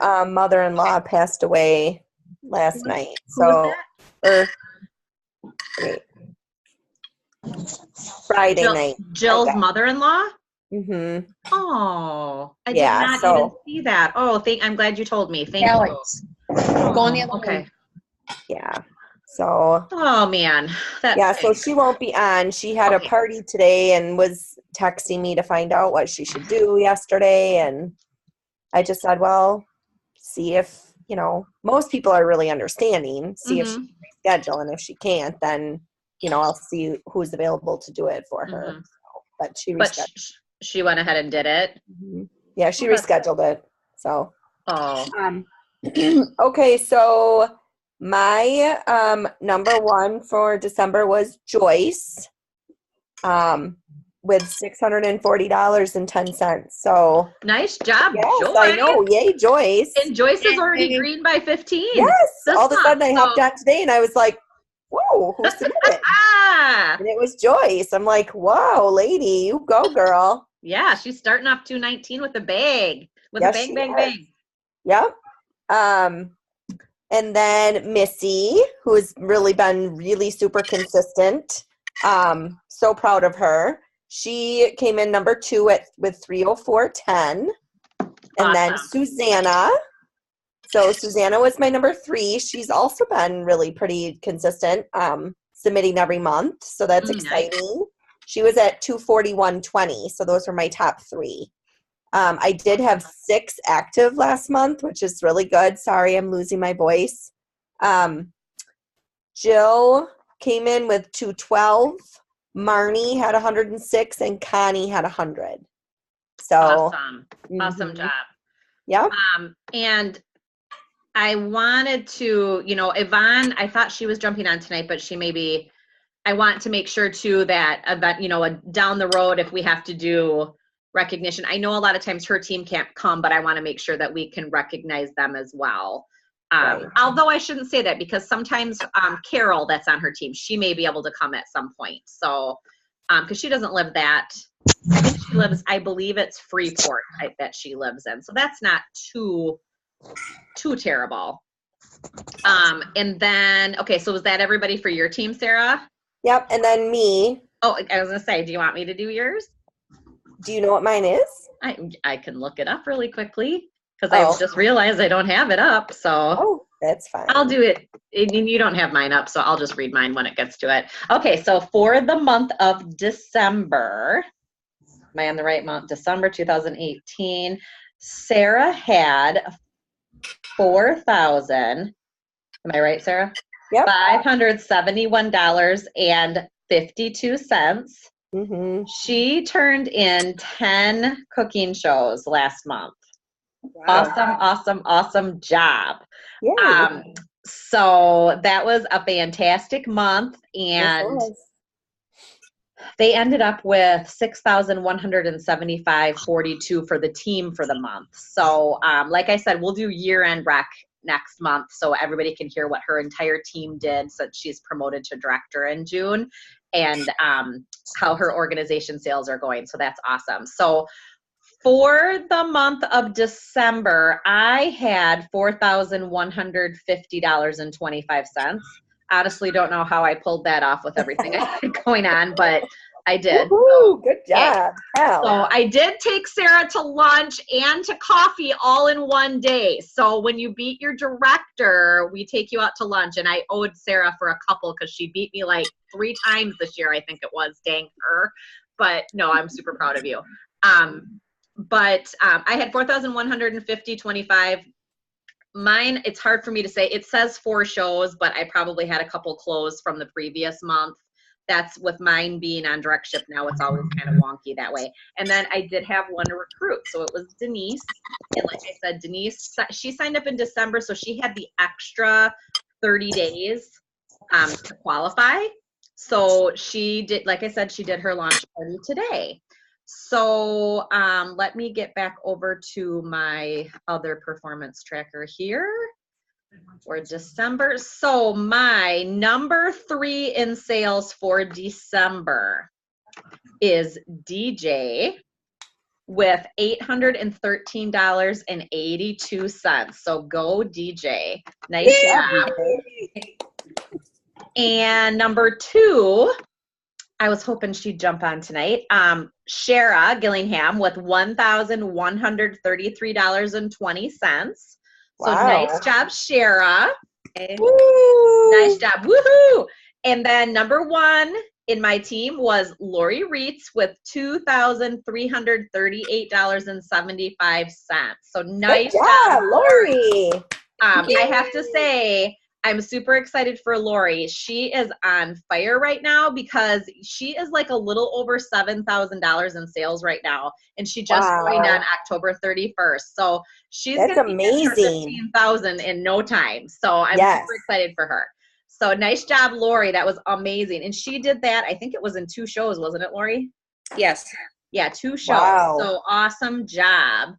Mother-in-law passed away last night. Who was So, that? wait, Friday night. Jill's mother-in-law? Mm-hmm. Oh, I did Yeah, not even see that. Oh, I'm glad you told me. Thank Alex. you. Go on the other Okay. way. Yeah. So. Oh man, Yeah, so she won't be on. She had a party today and was texting me to find out what she should do yesterday. And I just said, well, see if, most people are really understanding. See if she can reschedule. And if she can't, then, I'll see who's available to do it for her. So, but she rescheduled. She went ahead and did it? Yeah, she rescheduled it. So. Oh. Okay, so my number one for December was Joyce, with $640.10. So nice job, yes, Joyce. I know. Yay, Joyce. And Joyce is already green by 15. Yes. All of a sudden I hopped on today and I was like, whoa, who submitted? And it was Joyce. I'm like, whoa, lady, you go, girl. Yeah, she's starting off 219 with a bag. With a bang, bang, bang. Yep. And then Missy, who has really been really super consistent. So proud of her. She came in number 2 with 304.10. And then Susanna. So Susanna was my number 3. She's also been really pretty consistent, submitting every month. So that's exciting. Nice. She was at 241.20. So those were my top 3. I did have 6 active last month, which is really good. Sorry, I'm losing my voice. Jill came in with 212. Marnie had 106, and Connie had 100. So awesome. Awesome job. Yeah. And I wanted to, Yvonne, I thought she was jumping on tonight, but I want to make sure too that down the road, if we have to do recognition, I know a lot of times her team can't come, but I want to make sure that we can recognize them as well. Right. Although I shouldn't say that, because sometimes Carol, that's on her team, she may be able to come at some point. So, because she doesn't live I believe it's Freeport that she lives in. So that's not too terrible. And then, okay, so was that everybody for your team, Sarah? Yep, and then me. Oh, I was going to say, do you want me to do yours? Do you know what mine is? I can look it up really quickly, because I just realized I don't have it up. So that's fine. I'll do it. You don't have mine up, so I'll just read mine when it gets to it. Okay, so for the month of December, am I on the right month? December 2018, Sarah had 4,000. Am I right, Sarah? Yep. $571.52. She turned in 10 cooking shows last month. Wow. Awesome job. Yeah. So that was a fantastic month, and they ended up with $6,175.42 for the team for the month. So like I said, we'll do year-end rec next month so everybody can hear what her entire team did since she's promoted to director in June, and how her organization sales are going. So that's awesome. So for the month of December, I had $4,150.25. Honestly, don't know how I pulled that off with everything I had going on, but I did. Woo-hoo, good job. Yeah. So I did take Sarah to lunch and to coffee all in one day. So when you beat your director, we take you out to lunch, and I owed Sarah for a couple because she beat me like 3 times this year, I think it was. Dang her. But no, I'm super proud of you. But I had 4,150.25. Mine, it's hard for me to say. It says 4 shows, but I probably had a couple closed from the previous month. That's with mine being on direct ship now. It's always kind of wonky that way. And then I did have one to recruit. So it was Denise. And like I said, Denise, she signed up in December, so she had the extra 30 days to qualify. So she did, like I said, she did her launch party today. So let me get back over to my other performance tracker here for December. So my number 3 in sales for December is DJ. with $813.82. So go DJ. Nice job. And number 2, I was hoping she'd jump on tonight. Shara Gillingham with $1,133.20. So nice job, Shara. Nice job. Woohoo! And then number 1 in my team was Lori Reitz with $2,338.75. So nice job, Lori. I have to say, I'm super excited for Lori. She is on fire right now because she is like a little over $7,000 in sales right now, and she just joined on October 31st. So she's going to be at $15,000 in no time. So I'm super excited for her. So nice job, Lori. That was amazing. And she did that, I think it was in 2 shows, wasn't it, Lori? Yes. Yeah, 2 shows. Wow. So awesome job.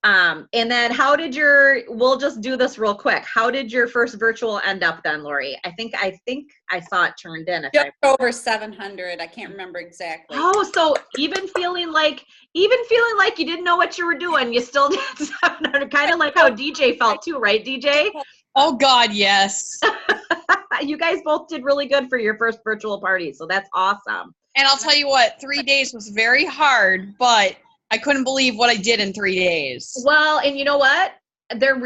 And then we'll just do this real quick. How did your first virtual end up then, Lori? I think I saw it turned in. Just over 700. I can't remember exactly. Oh, so even feeling like you didn't know what you were doing, you still did 700, kind of like how DJ felt too, right, DJ? Oh God, yes. You guys both did really good for your first virtual party, so that's awesome. And I'll tell you what, 3 days was very hard, but I couldn't believe what I did in 3 days. Well, and you know what? They're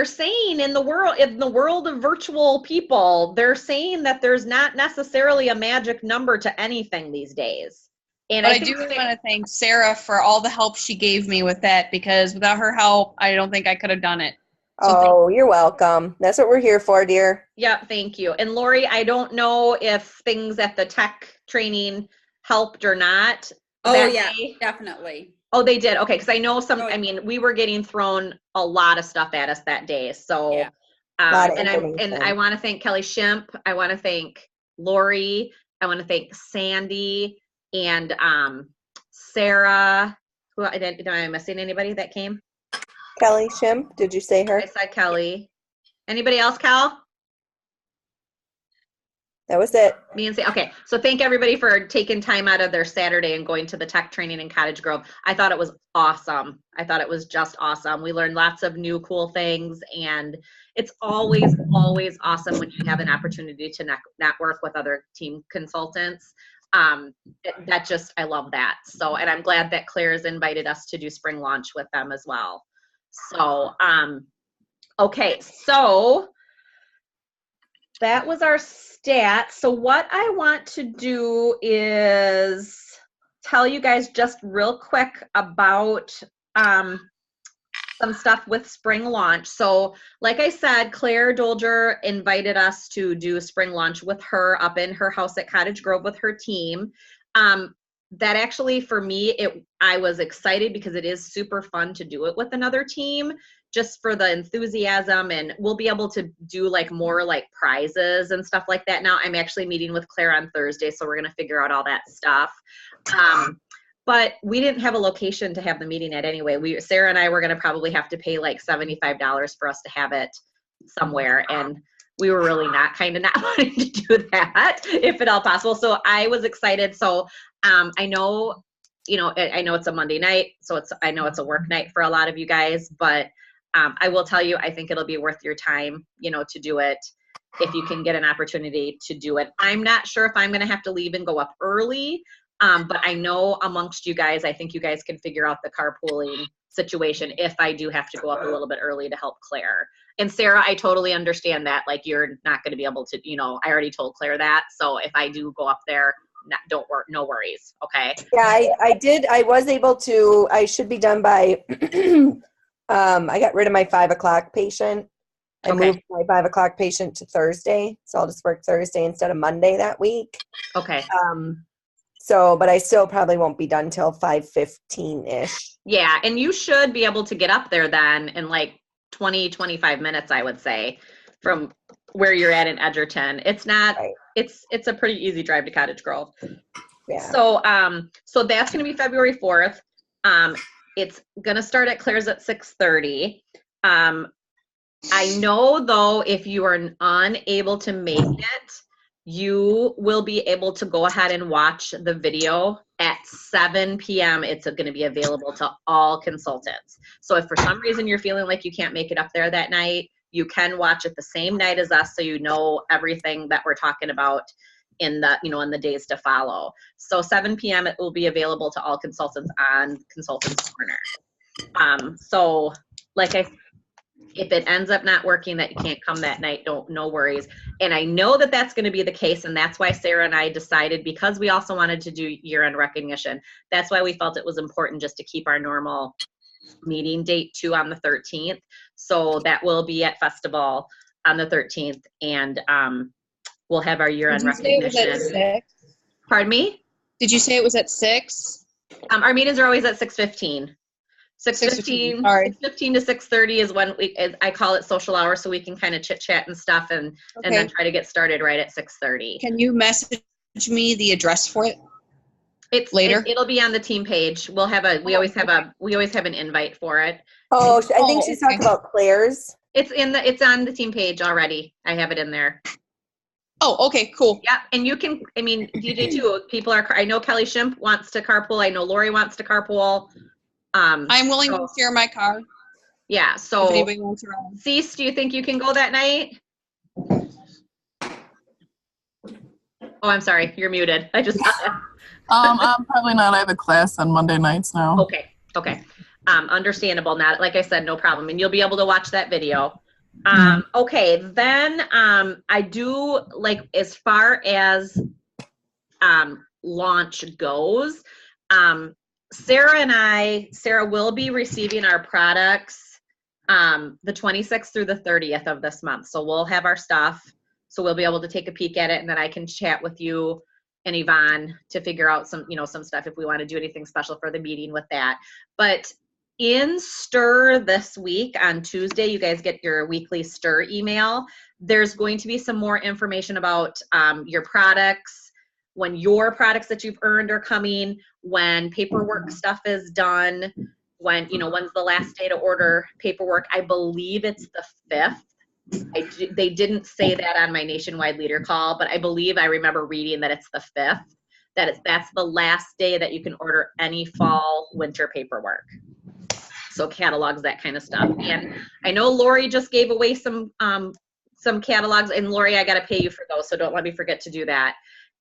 saying in the world of virtual people, they're saying that there's not necessarily a magic number to anything these days. And I do want to thank Sarah for all the help she gave me with that, because without her help, I don't think I could have done it. So you're welcome. That's what we're here for, dear. Yeah, thank you. And Lori, I don't know if things at the tech training helped or not. Oh, yeah, definitely. Oh, they did? Okay, because I know we were getting thrown a lot of stuff at us that day. So, yeah. And I want to thank Kelly Shimp. I want to thank Lori. I want to thank Sandy and Sarah. Am I missing anybody that came? Kelly Shimp, did you say her? I said Kelly. Anybody else, Cal? That was it. Me and Sam. Okay, so thank everybody for taking time out of their Saturday and going to the tech training in Cottage Grove. I thought it was awesome. I thought it was just awesome. We learned lots of new cool things, and it's always, always awesome when you have an opportunity to network with other team consultants. I love that. So, and I'm glad that Claire's invited us to do spring launch with them as well. So, okay, so that was our stats. So what I want to do is tell you guys just real quick about some stuff with spring launch. So like I said, Claire Dolger invited us to do spring launch with her up in her house at Cottage Grove with her team. That actually, for me, I was excited because it is super fun to do it with another team, just for the enthusiasm, and we'll be able to do more prizes and stuff like that. Now I'm actually meeting with Claire on Thursday, so we're going to figure out all that stuff. But we didn't have a location to have the meeting at anyway. Sarah and I were going to probably have to pay $75 for us to have it somewhere, and we were really not wanting to do that if at all possible. So I was excited. So I know it's a Monday night, so I know it's a work night for a lot of you guys, but I will tell you, I think it'll be worth your time, to do it if you can get an opportunity to do it. I'm not sure if I'm going to have to leave and go up early, but I know amongst you guys, I think you guys can figure out the carpooling situation if I do have to go up a little bit early to help Claire. And Sarah, I totally understand that. You're not going to be able to, I already told Claire that. So if I do go up there, no worries. Okay. Yeah, I did. I was able to, I should be done by, I got rid of my 5 o'clock patient. I moved my 5 o'clock patient to Thursday. So I'll just work Thursday instead of Monday that week. Okay. But I still probably won't be done till 5:15-ish. Yeah. And you should be able to get up there then in 20-25 minutes, I would say, from where you're at in Edgerton. It's not, right. It's a pretty easy drive to Cottage Grove. Yeah. So that's going to be February 4th. It's going to start at Claire's at 6:30. I know though, if you are unable to make it, you will be able to go ahead and watch the video at 7 p.m. It's going to be available to all consultants. So if for some reason you're feeling like you can't make it up there that night, you can watch it the same night as us, so you know everything that we're talking about in the, you know, in the days to follow. So 7 p.m. it will be available to all consultants on Consultants Corner. So like if it ends up not working that you can't come that night, no worries. And I know that that's going to be the case, and that's why Sarah and I decided, because we also wanted to do year-end recognition, that's why we felt it was important just to keep our normal meeting date too on the 13th. So that will be at Festival on the 13th, and we'll have our year-end recognition. Did you say it was at 6? Pardon me? Did you say it was at 6? Our meetings are always at 6:15. 6:15 to 6:30 is when I call it social hour, so we can kind of chit chat and stuff, and then try to get started right at 6:30. Can you message me the address for it? It's later. It'll be on the team page. We'll have we always have an invite for it. Oh, I think she's talking about Claire's. It's on the team page already. I have it in there. Oh, okay, cool. Yeah, and you can, I mean, DJ too, I know Kelly Shimp wants to carpool. I know Lori wants to carpool. I'm willing to share my car. Yeah, so. If anybody wants to run. Cease, do you think you can go that night? Oh, I'm sorry, you're muted. I just. I'm probably not. I have a class on Monday nights now. Okay. Understandable. Not, like I said, no problem. And you'll be able to watch that video. Okay, then I do, like, as far as launch goes, Sarah will be receiving our products the 26th through the 30th of this month. So we'll have our stuff. So we'll be able to take a peek at it, and then I can chat with you and Yvonne to figure out some stuff if we want to do anything special for the meeting with that. But in STIR this week on Tuesday, you guys get your weekly STIR email. There's going to be some more information about your products, when your products that you've earned are coming, when paperwork stuff is done, when's the last day to order paperwork. I believe it's the 5th. They didn't say that on my nationwide leader call, but I remember reading that it's the 5th, that's the last day that you can order any fall, winter paperwork. So catalogs, that kind of stuff. And I know Lori just gave away some catalogs, and Lori, I got to pay you for those, so don't let me forget to do that.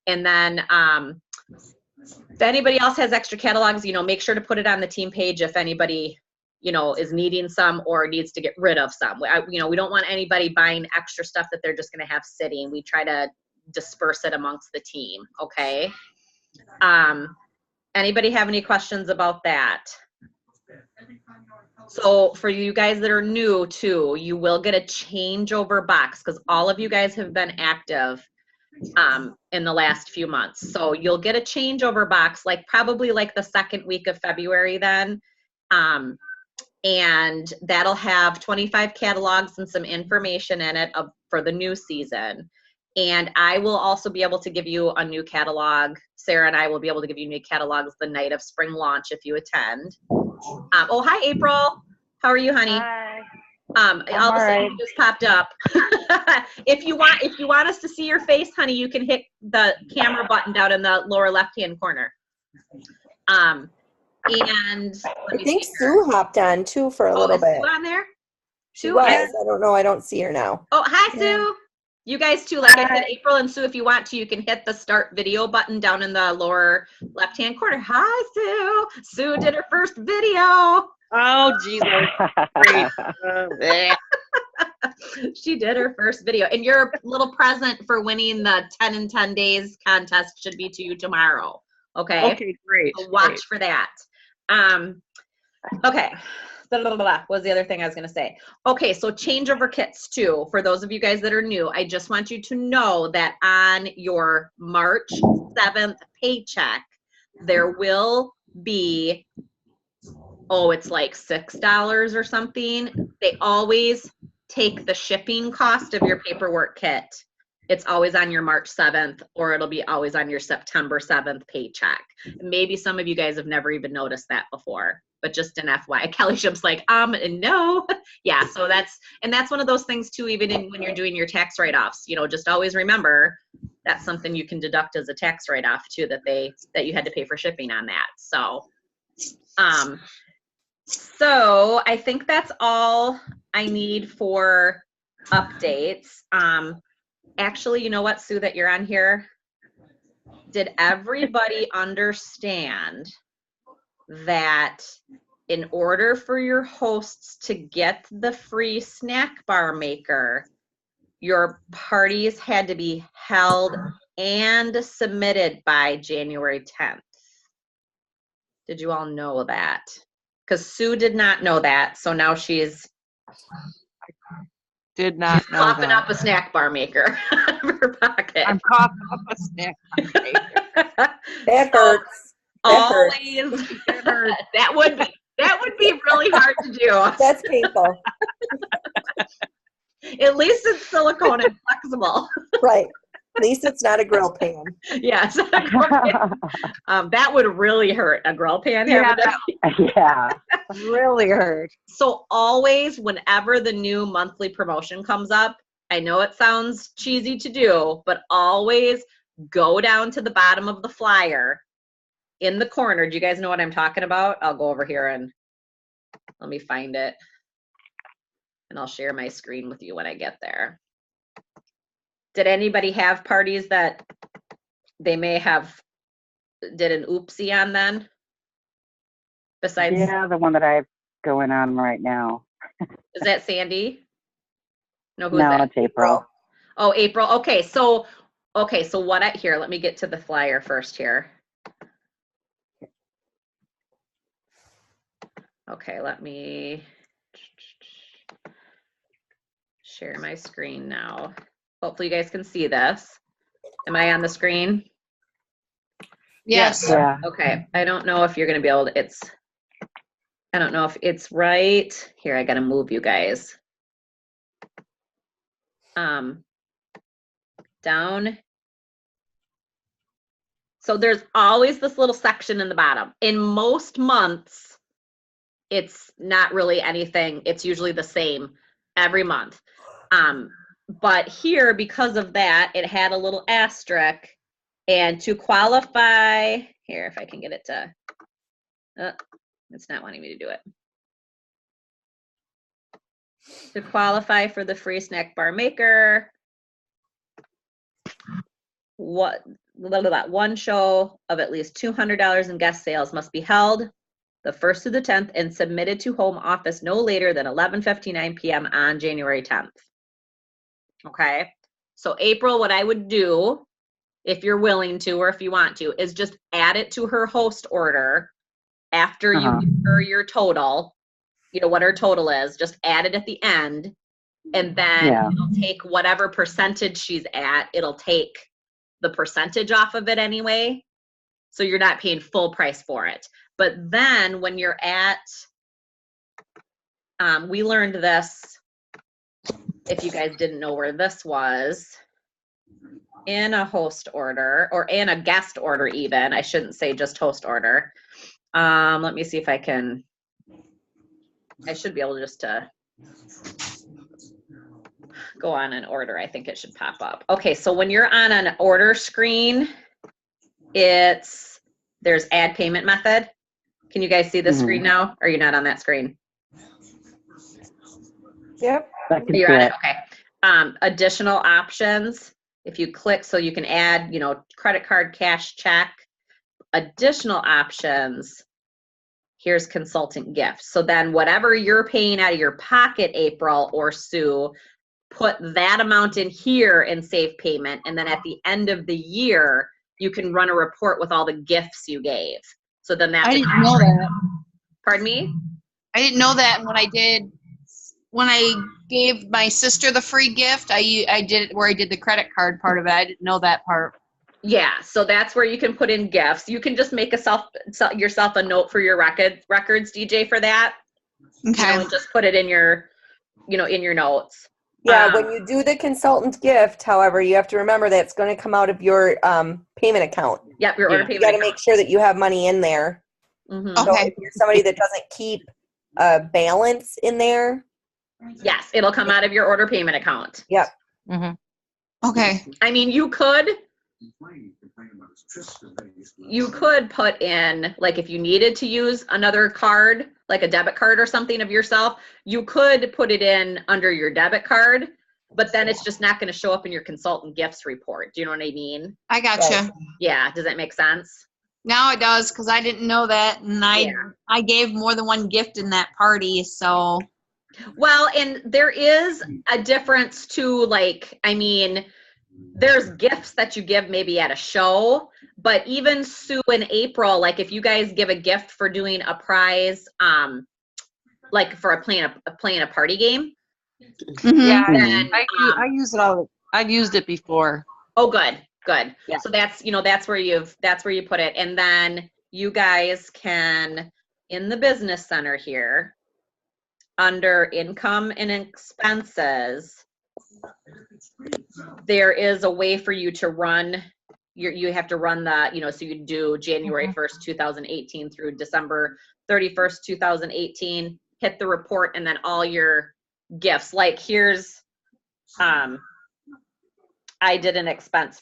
And then if anybody else has extra catalogs, make sure to put it on the team page if anybody is needing some or needs to get rid of some. We don't want anybody buying extra stuff that they're just going to have sitting. We try to disperse it amongst the team. Okay. Anybody have any questions about that? So for you guys that are new too, you will get a changeover box, because all of you guys have been active in the last few months. So you'll get a changeover box, probably the second week of February then. And that'll have 25 catalogs and some information in it for the new season. And I will also be able to give you a new catalog. Sarah and I will be able to give you new catalogs the night of spring launch if you attend. Oh, hi, April. How are you, honey? Hi. All of a sudden you just popped up. If you want us to see your face, honey, you can hit the camera button down in the lower left-hand corner. And I think Sue hopped on too for a little bit. Sue on there? She was. I don't know. I don't see her now. Oh, hi, Sue. Yeah. You guys too. Like I said, April and Sue, if you want to, you can hit the start video button down in the lower left-hand corner. Hi, Sue. Sue did her first video. Oh, Jesus. Great. She did her first video. And your little present for winning the 10 in 10 days contest should be to you tomorrow. Okay? Okay, great. So watch for that. Okay. What was the other thing I was going to say? Okay, so changeover kits too. For those of you guys that are new, I just want you to know that on your March 7th paycheck, there will be, it's like $6 or something. They always take the shipping cost of your paperwork kit. It's always on your March 7th, or it'll be always on your September 7th paycheck. Maybe some of you guys have never even noticed that before, but just an FYI. Kelly Ship's like, no. Yeah, so that's one of those things too, even when you're doing your tax write-offs, just always remember that's something you can deduct as a tax write-off too, that you had to pay for shipping on that. So I think that's all I need for updates. Actually, you know what, Sue, that you're on here? Did everybody understand that in order for your hosts to get the free snack bar maker, your parties had to be held and submitted by January 10th? Did you all know that? Because Sue did not know that, so now she's Did not know coughing that. up a snack bar maker out of her pocket. I'm coughing up a snack. That hurts. That hurts. Always, that would be really hard to do. That's painful. At least it's silicone and flexible. Right. At least it's not a grill pan. Yes. That would really hurt, a grill pan. Yeah, Yeah, really hurt. So always, whenever the new monthly promotion comes up, I know it sounds cheesy to do, but always go down to the bottom of the flyer in the corner. Do you guys know what I'm talking about? I'll go over here and let me find it. And I'll share my screen with you when I get there. Did anybody have parties that they may have did an oopsie on then? Besides, Yeah, the one that I have going on right now. is that Sandy? No, who's No, that? it's April. Oh, April. Okay, so what here, let me get to the flyer first here. Okay, let me share my screen now. Hopefully you guys can see this. Am I on the screen? Yes. Yeah. Okay, I don't know if you're gonna be able to, I don't know if it's right. Here, I gotta move you guys. Down. So there's always this little section in the bottom. In most months, it's not really anything. It's usually the same every month. But here, because of that, it had a little asterisk. And to qualify, here, if I can get it to, it's not wanting me to do it. To qualify for the free snack bar maker, one show of at least $200 in guest sales must be held the 1st through the 10th and submitted to home office no later than 11:59 p.m. on January 10th. Okay, so April, what I would do, if you're willing to or if you want to, is just add it to her host order after you give her your total, you know, what her total is, just add it at the end, and then it'll take whatever percentage she's at, it'll take the percentage off of it anyway, so you're not paying full price for it. But then when you're at, we learned this, if you guys didn't know where this was, in a host order, or in a guest order even, I shouldn't say just host order. Let me see if I can, I should be able just to go on an order. I think it should pop up. Okay, so when you're on an order screen, there's add payment method. Can you guys see the screen now? Or are you not on that screen? Yep. You're on it? Okay. Additional options. If you click, so you can add, you know, credit card, cash, check. Additional options. Here's consultant gifts. So then whatever you're paying out of your pocket, April or Sue, put that amount in here and save payment. And then at the end of the year, you can run a report with all the gifts you gave. So then that's— I didn't know that. Pardon me? I didn't know that. When I gave my sister the free gift, I did it where I did the credit card part of it. I didn't know that part. Yeah, so that's where you can put in gifts. You can just make yourself a note for your records, DJ, for that. Okay. You know, and just put it in your, you know, in your notes. Yeah, when you do the consultant gift, however, you have to remember that it's going to come out of your payment account. Yep, your order payment You got to account. make sure that you have money in there. Mm-hmm. So Okay. if you're somebody that doesn't keep a balance in there. Yes, it'll come out of your order payment account. Yep. Mm-hmm. Okay. I mean, you could You could put in, like, if you needed to use another card, like a debit card or something of yourself, you could put it in under your debit card, but then it's just not going to show up in your consultant gifts report. Do you know what I mean? I gotcha. Right. Yeah. Does that make sense? Now it does, because I didn't know that, and Yeah. I gave more than one gift in that party, so. Well, and there is a difference too, like, I mean, there's gifts that you give maybe at a show, but even Sue and April, like if you guys give a gift for doing a prize, like for playing a party game. Mhm. Yeah, Then, I use it all. I've used it before. oh, good. Yeah. So that's, that's where you put it. And then you guys can, in the business center here, under income and expenses, there is a way for you to run you have to run the, so you do January 1st, 2018 through December 31st, 2018, hit the report, and then all your gifts. Like here's, I did an expense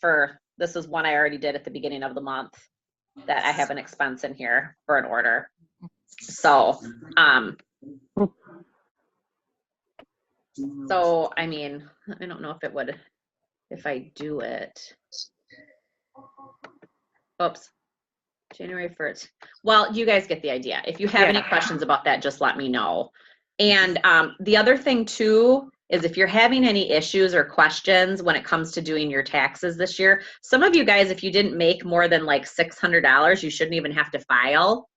this is one I already did at the beginning of the month that I have an expense in here for an order. So, I mean, I don't know if it would, if I do it. Oops. January 1st. Well, you guys get the idea. If you have any questions about that, just let me know. And the other thing too is if you're having any issues or questions when it comes to doing your taxes this year, some of you guys, if you didn't make more than like $600, you shouldn't even have to file.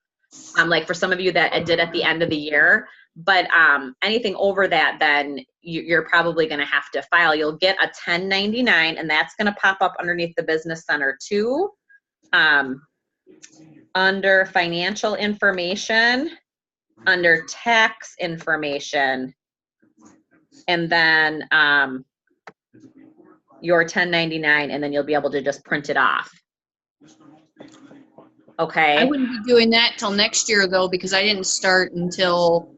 Like for some of you that did at the end of the year, but anything over that, then you're probably going to have to file. You'll get a 1099, and that's going to pop up underneath the business center too. Under financial information, under tax information, and then your 1099, and then you'll be able to just print it off. Okay. I wouldn't be doing that till next year though, because I didn't start until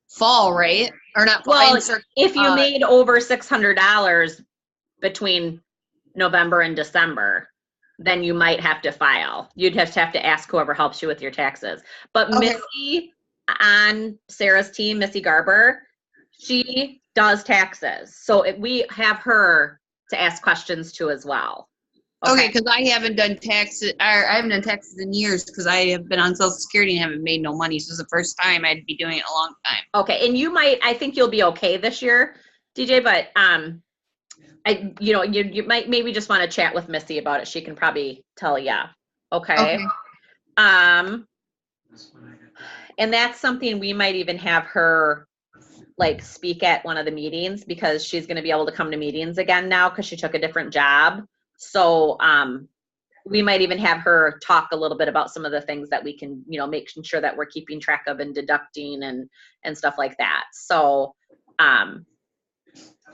fall, right? Or not fall. Well, if you made over $600 between November and December, then you might have to file. You'd have to ask whoever helps you with your taxes. But Okay. Missy on Sarah's team, Missy Garber, she does taxes. So we have her to ask questions to as well. Okay, because I haven't done taxes. I haven't done taxes in years because I have been on Social Security and haven't made no money. So it's the first time I'd be doing it in a long time. Okay, and I think you'll be okay this year, DJ. But you might maybe just want to chat with Missy about it. She can probably tell you. Okay. And that's something we might even have her like speak at one of the meetings, because she's going to be able to come to meetings again now because she took a different job. So we might even have her talk a little bit about some of the things that we can, making sure that we're keeping track of and deducting and stuff like that. So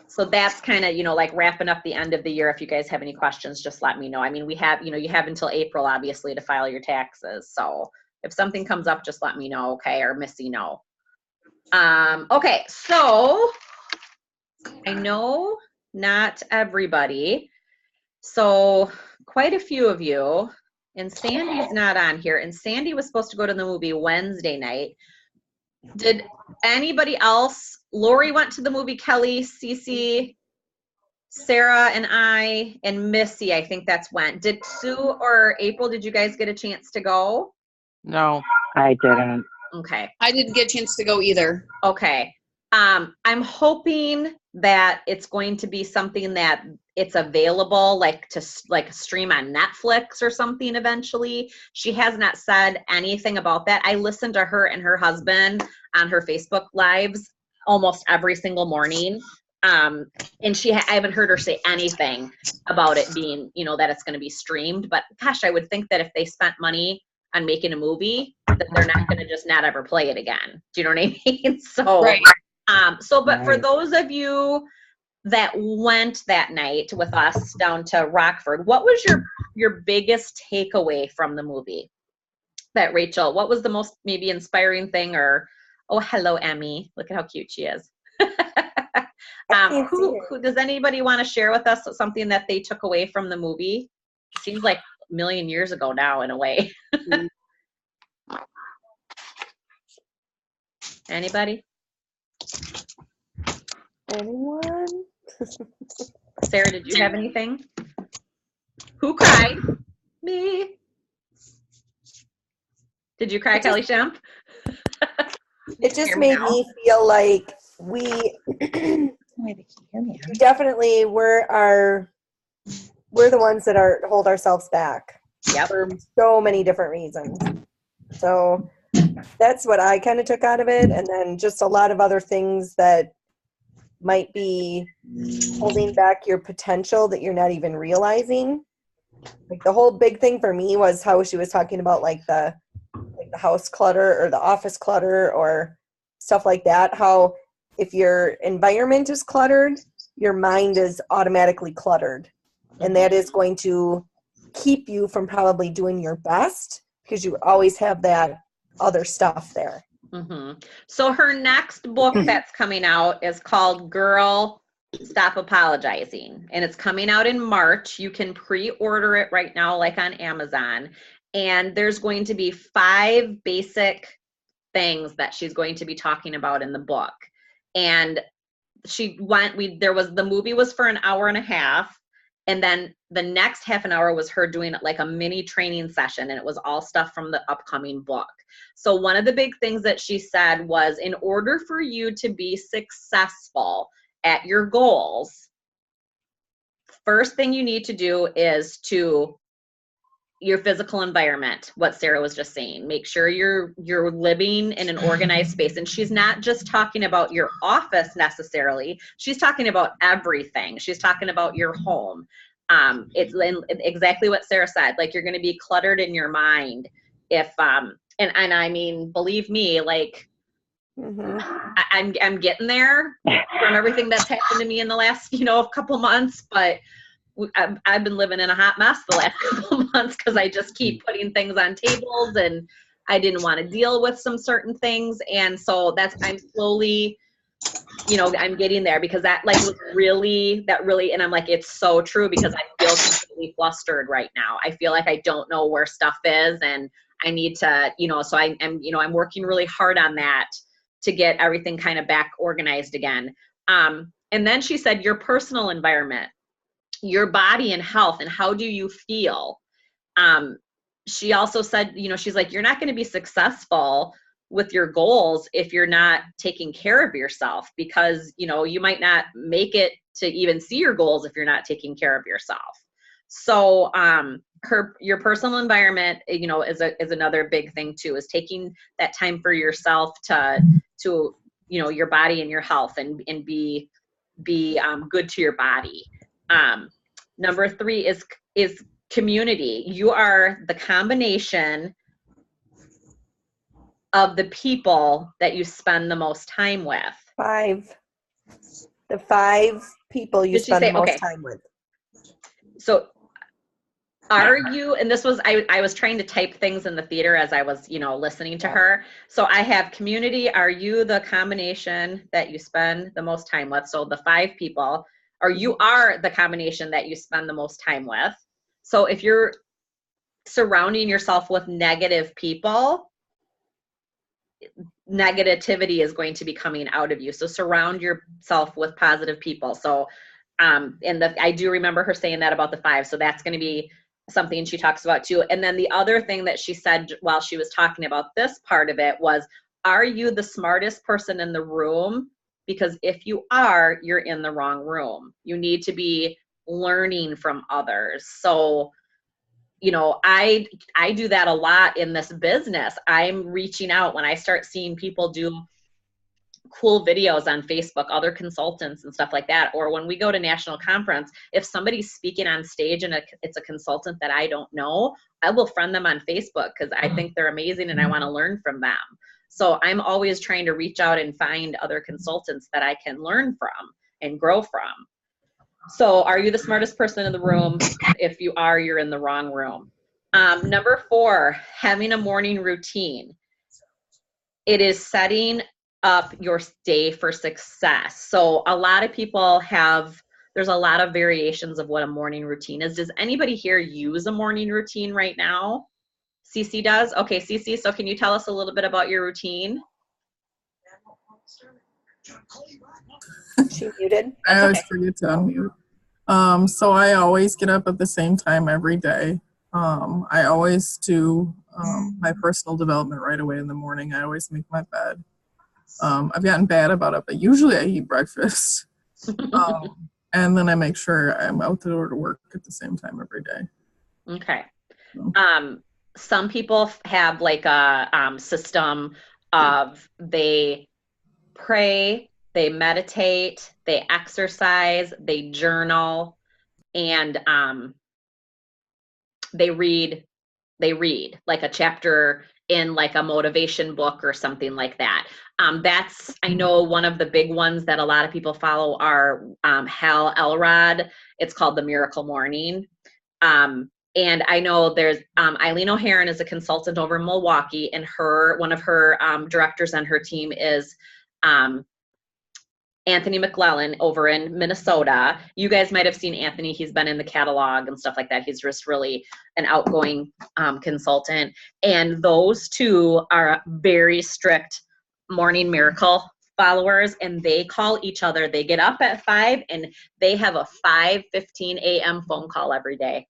so that's kind of, like wrapping up the end of the year. If you guys have any questions, just let me know. I mean, we have, you have until April, obviously, to file your taxes. So if something comes up, just let me know, okay? Or Missy know. Okay, so I know not everybody. So quite a few of you, and Sandy's not on here, and Sandy was supposed to go to the movie Wednesday night. Did anybody else? Lori went to the movie, Kelly, Cece, Sarah, and I, and Missy, I think that's went. Did Sue or April, did you guys get a chance to go? No. I didn't. Okay. I didn't get a chance to go either. Okay. I'm hoping that it's going to be something that it's available, like to stream on Netflix or something eventually. She has not said anything about that. I listen to her and her husband on her Facebook lives almost every single morning. And I haven't heard her say anything about it being, that it's going to be streamed. But gosh, I would think that if they spent money on making a movie, that they're not going to just not ever play it again. Do you know what I mean? So, Right. But for those of you that went that night with us down to Rockford, what was your biggest takeaway from the movie? That Rachel, what was the most maybe inspiring thing? Or, oh, hello, Emmy. Look at how cute she is. can't see it. Who does anybody want to share with us something that they took away from the movie? It seems like a million years ago now, in a way. Anybody? Anyone? Sarah, did you have anything? Who cried? Me. Did you cry, Kelly Shemp? It just made me feel like we definitely we're the ones that hold ourselves back. Yep. For so many different reasons. So that's what I kind of took out of it, and then just a lot of other things that might be holding back your potential that you're not even realizing. Like the whole big thing for me was how she was talking about like the house clutter or the office clutter or stuff like that. How if your environment is cluttered, your mind is automatically cluttered. And that is going to keep you from probably doing your best because you always have that other stuff there. Mm-hmm. So her next book that's coming out is called Girl, Stop Apologizing. And it's coming out in March. You can pre-order it right now, like on Amazon. And there's going to be 5 basic things that she's going to be talking about in the book. And the movie was for an hour and a half. And then the next half an hour was her doing like a mini training session, and it was all stuff from the upcoming book. So one of the big things that she said was, in order for you to be successful at your goals, first thing you need to do is to your physical environment, what Sarah was just saying. Make sure you're living in an organized space. And she's not just talking about your office necessarily. She's talking about everything. She's talking about your home. It's exactly what Sarah said. Like, you're going to be cluttered in your mind if and I mean, believe me, like I'm getting there from everything that's happened to me in the last couple months, but I've been living in a hot mess the last couple of months because I just keep putting things on tables, and I didn't want to deal with some certain things. And so I'm slowly, I'm getting there, because that was really, and I'm like, it's so true, because I feel completely flustered right now. I feel like I don't know where stuff is, and I need to, so I'm working really hard on that to get everything kind of back organized again. And then she said, your personal environment, your body and health, and how do you feel? She also said, she's like, you're not going to be successful with your goals if you're not taking care of yourself, because, you might not make it to even see your goals if you're not taking care of yourself. So, your personal environment, is another big thing too, is taking that time for yourself to your body and your health, and be good to your body. Number 3 is community. You are the combination of the people that you spend the most time with. 5. The 5 people you spend the most time with. So are you, and this was, I was trying to type things in the theater as I was, listening to her. So I have community. Are you the combination that you spend the most time with? So the 5 people, or you are the combination that you spend the most time with. So if you're surrounding yourself with negative people, negativity is going to be coming out of you. So surround yourself with positive people. So, I do remember her saying that about the 5. So that's going to be something she talks about too. And then the other thing that she said while she was talking about this part of it was, are you the smartest person in the room? Because if you are, you're in the wrong room. You need to be learning from others. So, I do that a lot in this business. I'm reaching out when I start seeing people do cool videos on Facebook, other consultants and stuff like that. Or when we go to national conference, if somebody's speaking on stage and it's a consultant that I don't know, I will friend them on Facebook because I think they're amazing and I want to learn from them. So I'm always trying to reach out and find other consultants that I can learn from and grow from. So are you the smartest person in the room? If you are, you're in the wrong room. Number 4, having a morning routine. It is setting up your day for success. So a lot of people there's a lot of variations of what a morning routine is. Does anybody here use a morning routine right now? Cece does? Okay, Cece, so can you tell us a little bit about your routine? She muted. I always okay. forget to unmute. So I always get up at the same time every day. I always do my personal development right away in the morning. I always make my bed. I've gotten bad about it, but usually I eat breakfast. And then I make sure I'm out the door to work at the same time every day. Okay. So. Some people have like a system of they pray, they meditate, they exercise, they journal, and they read like a chapter in like a motivation book or something like that. That's, I know one of the big ones that a lot of people follow are Hal Elrod. It's called The Miracle Morning. And I know there's Eileen O'Haron is a consultant over in Milwaukee, and one of her directors on her team is Anthony McClellan over in Minnesota. You guys might have seen Anthony. He's been in the catalog and stuff like that. He's just really an outgoing consultant. And those two are very strict morning miracle followers, and they call each other. They get up at 5 and they have a 5:15 a.m. phone call every day.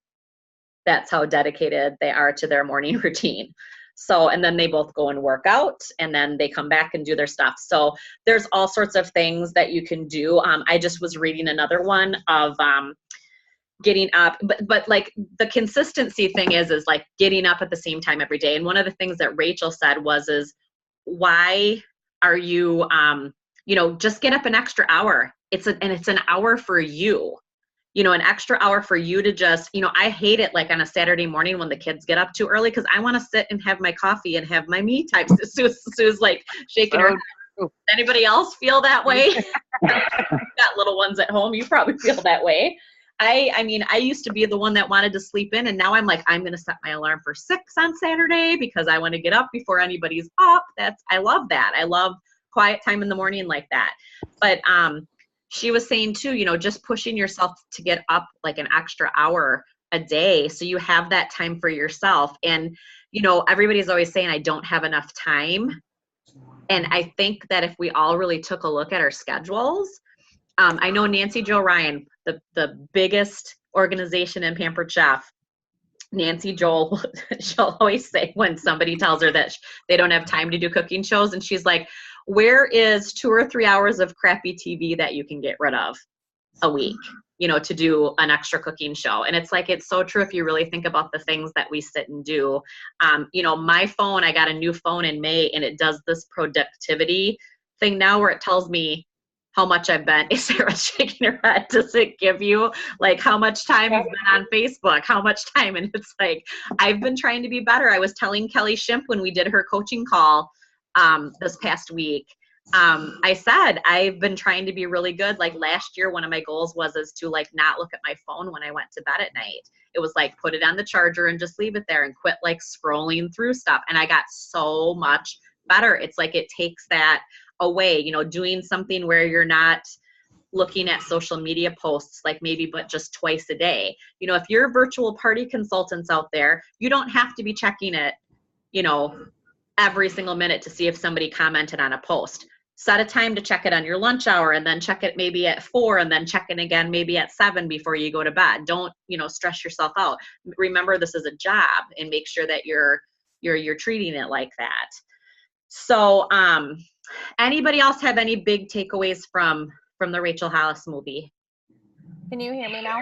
That's how dedicated they are to their morning routine. So, and then they both go and work out, and then they come back and do their stuff. So there's all sorts of things that you can do. I just was reading another one of getting up, but like the consistency thing is like getting up at the same time every day. And one of the things that Rachel said is why are you, just get up an extra hour. It's an hour for you. An extra hour for you to just, I hate it like on a Saturday morning when the kids get up too early, because I want to sit and have my coffee and have my me time. Sue's like shaking her head. Does anybody else feel that way? Got little ones at home. You probably feel that way. I mean, I used to be the one that wanted to sleep in, and now I'm like, I'm going to set my alarm for 6 on Saturday because I want to get up before anybody's up. I love that. I love quiet time in the morning like that. But, she was saying too, just pushing yourself to get up like an extra hour a day so you have that time for yourself. And, everybody's always saying, I don't have enough time. And I think that if we all really took a look at our schedules, I know Nancy Jo Ryan, the biggest organization in Pampered Chef, Nancy Joel, she'll always say when somebody tells her that they don't have time to do cooking shows, and she's like, where is 2 or 3 hours of crappy TV that you can get rid of a week, to do an extra cooking show? And it's like, it's so true if you really think about the things that we sit and do. My phone, I got a new phone in May, and it does this productivity thing now where it tells me how much I've been. Is Sarah shaking her head? Does it give you like how much time you've been on Facebook, how much time? And it's like, I've been trying to be better. I was telling Kelly Schimpf when we did her coaching call this past week, I said, I've been trying to be really good. Like last year, one of my goals was to like not look at my phone when I went to bed at night. It was like, put it on the charger and just leave it there and quit like scrolling through stuff. And I got so much better. It's like, it takes that away, doing something where you're not looking at social media posts like maybe but just twice a day. If you're virtual party consultants out there, you don't have to be checking it every single minute to see if somebody commented on a post. Set a time to check it on your lunch hour, and then check it maybe at 4, and then check it again maybe at 7 before you go to bed. Don't stress yourself out. Remember, this is a job, and make sure that you're treating it like that. So anybody else have any big takeaways from the Rachel Hollis movie? Can you hear me now?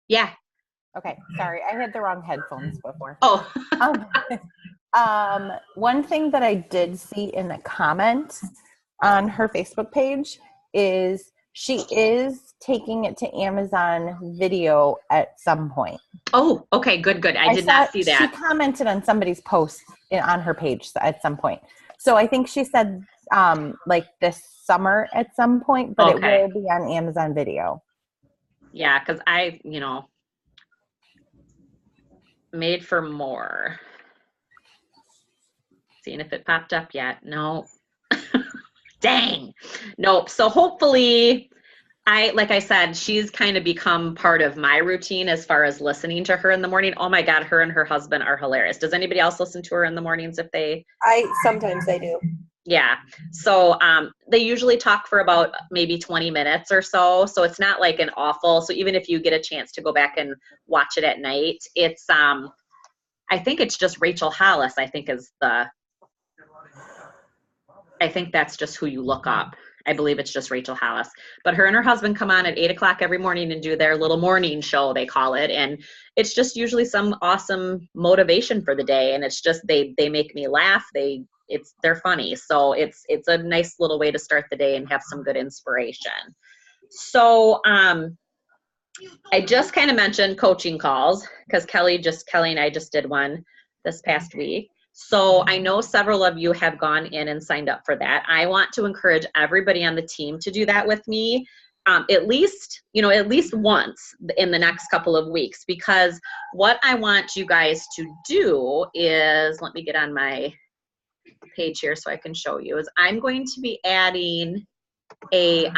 Yeah. Okay, sorry, I had the wrong headphones before. Oh. One thing that I did see in the comment on her Facebook page is she is taking it to Amazon Video at some point. Oh, okay, good. I did not see that. She commented on somebody's post on her page at some point. So I think she said like this summer at some point, but okay. It will be on Amazon Video. Yeah, because I, made for more. Seeing if it popped up yet. No. Dang. Nope. So hopefully, like I said, she's kind of become part of my routine as far as listening to her in the morning. Oh my God, her and her husband are hilarious. Does anybody else listen to her in the mornings if they? Sometimes I do. Yeah. So they usually talk for about maybe 20 minutes or so. So it's not like an awful. So even if you get a chance to go back and watch it at night, it's I think it's just Rachel Hollis, I think that's just who you look up. I believe it's just Rachel Hollis. But her and her husband come on at 8 o'clock every morning and do their little morning show, they call it. And it's just usually some awesome motivation for the day. And it's just they make me laugh. They're funny. So it's a nice little way to start the day and have some good inspiration. So I just kind of mentioned coaching calls because Kelly and I just did one this past week. So I know several of you have gone in and signed up for that. I want to encourage everybody on the team to do that with me at least once in the next couple of weeks, because what I want you guys to do is, let me get on my page here so I can show you, is I'm going to be adding a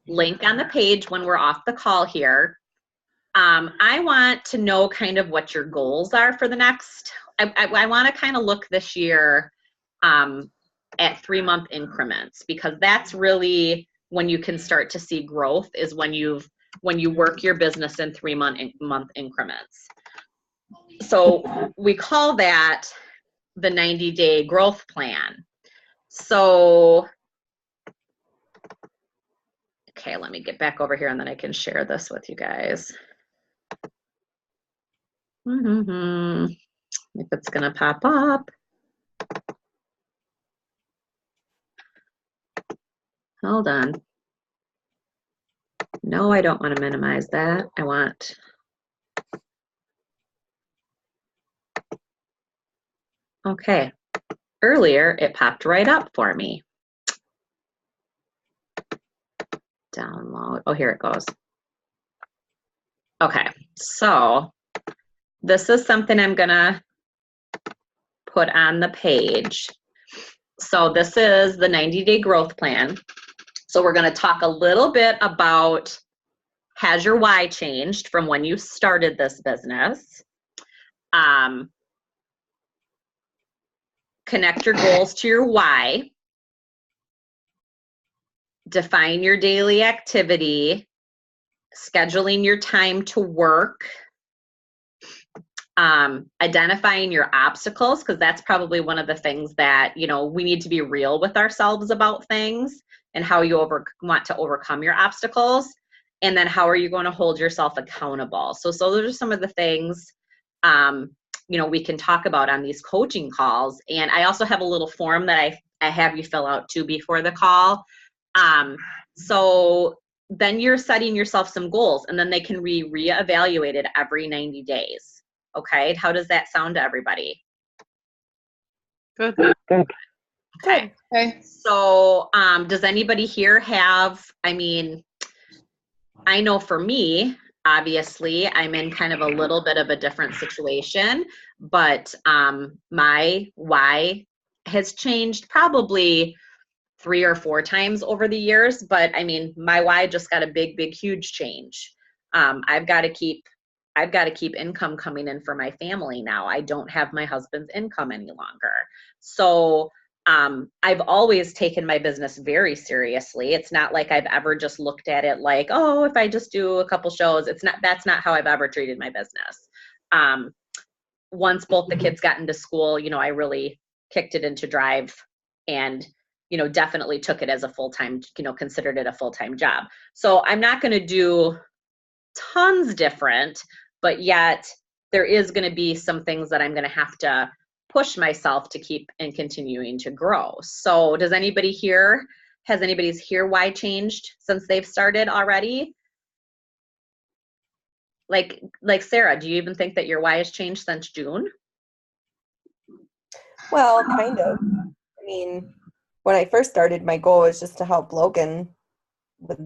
link on the page when we're off the call here. I want to know kind of what your goals are for the next, I want to kind of look this year at 3-month increments, because that's really when you can start to see growth, is when you work your business in 3-month increments. So we call that the 90-day growth plan. So, okay, let me get back over here and then I can share this with you guys. If it's gonna pop up. Hold on. No, I don't want to minimize that. I want. Okay. Earlier, it popped right up for me. Download. Oh, here it goes. Okay. So this is something I'm gonna put on the page. So this is the 90-day growth plan. So we're going to talk a little bit about, has your why changed from when you started this business? Connect your goals to your why. Define your daily activity. Scheduling your time to work. Identifying your obstacles, because that's probably one of the things that, we need to be real with ourselves about things and how you want to overcome your obstacles. And then how are you going to hold yourself accountable? So those are some of the things, we can talk about on these coaching calls. And I also have a little form that I have you fill out too before the call. So then you're setting yourself some goals, and then they can be reevaluated every 90 days. Okay, how does that sound to everybody? Good. Good. Okay. So does anybody here have, I know for me, obviously, I'm in kind of a little bit of a different situation, but my why has changed probably 3 or 4 times over the years. But my why just got a big, huge change. I've got to keep income coming in for my family now. I don't have my husband's income any longer. So I've always taken my business very seriously. It's not like I've ever just looked at it like, oh, if I just do a couple shows, that's not how I've ever treated my business. Once both the kids got into school, I really kicked it into drive and, definitely took it as a full-time, considered it a full-time job. So I'm not going to do tons different, but yet there is going to be some things that I'm going to have to push myself to keep and continuing to grow. So has anybody's why changed since they've started already? Like Sarah, do you even think that your why has changed since June? Well, kind of. When I first started, my goal was just to help Logan with,